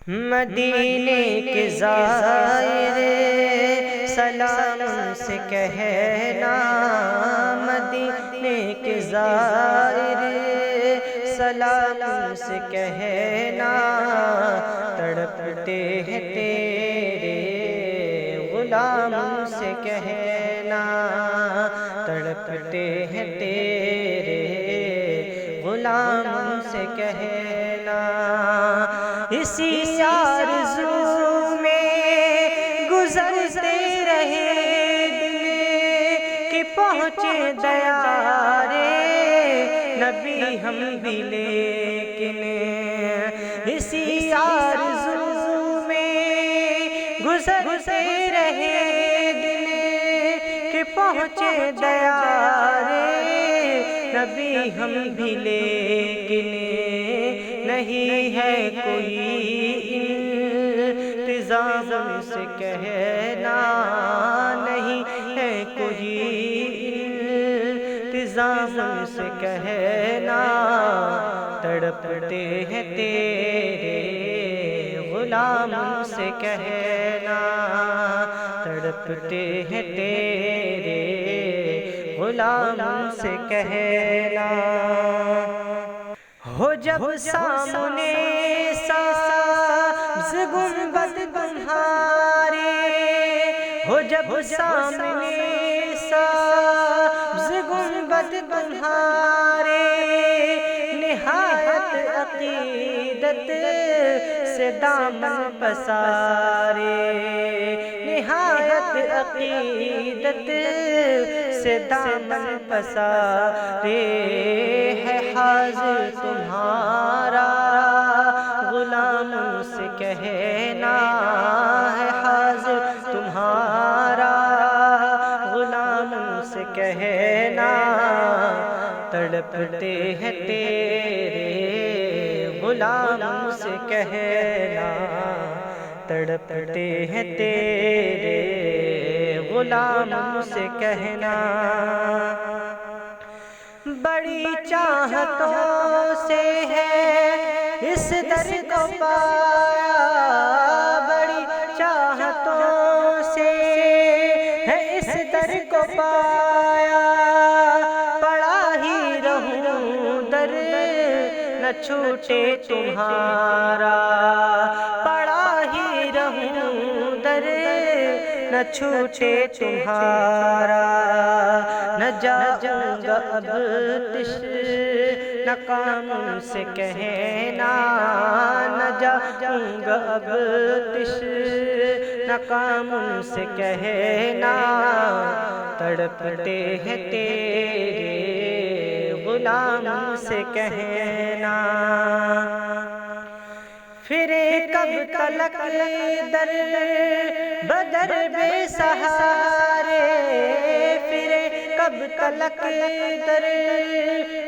مدینے کے زائر سلام سے کہنا، مدینے کے زائر سلام سے کہنا، تڑپتے ہیں تیرے غلام سے کہنا، تڑپتے ہیں تیرے غلام سے کہنا۔ اسی آرزو میں گزرتے رہے دن کہ پہنچے دیارے نبی ہم بھی، لیکن اسی آرزو میں گزرتے رہے دن کہ پہنچے دیارے نبی ہم بھی، لیکن نہیں ہے کوئی انتظام سے کہنا، نہیں ہے کوئی انتظام سے کہنا، تڑپتے ہیں تیرے غلام سے کہنا، تڑپتے ہیں تیرے غلام سے کہنا۔ ہو جب سامنے سبز گنبد تمہارے، ہو جب سامنے سبز گنبد تمہارے، نہایت عقیدت سے دامن پسارے، نہایت عقیدت سے دامن پسارے، ہے حاضر تمہارا غلام سے کہنا، ہے حاضر تمہارا غلام سے کہنا، تڑپتے ہیں تیرے غلام سے کہنا، تڑپتے ہیں تیرے غلام سے کہنا۔ بڑی چاہتوں سے ہے اس در کو پایا، بڑی چاہتوں سے ہے اس در کو پایا، پڑا ہی رہوں در نہ چھوٹے تمہارا، پڑا ہی رہوں در نہ چھوٹے تمہارا، نہ جاؤں گا اب تشنہ کام سے کہنا، نہ جاؤں گا اب تشنہ کام سے کہنا، تڑپتے ہیں تیرے غلام سے کہنا۔ پھرے کب تلک در بدر بے سہارے، پھرے کب تلک در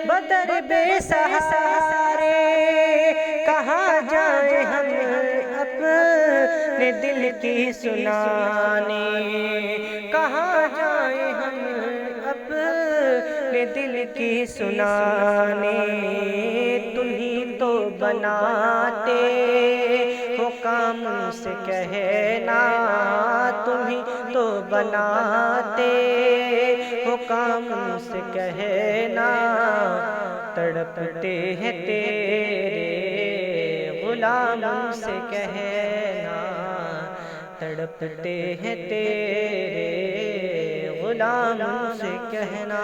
بدر بے سہارے، کہاں جائیں ہم اپنے دل کی سنانے، کہاں جائیں ہم اپنے دل کی سنانے، تمہیں تو بناتے ہو کام سے کہنا، تمہیں تو بناتے ہو کام سے کہنا، تڑپتے ہیں تیرے غلام سے کہنا، تڑپتے ہیں تیرے غلام سے کہنا۔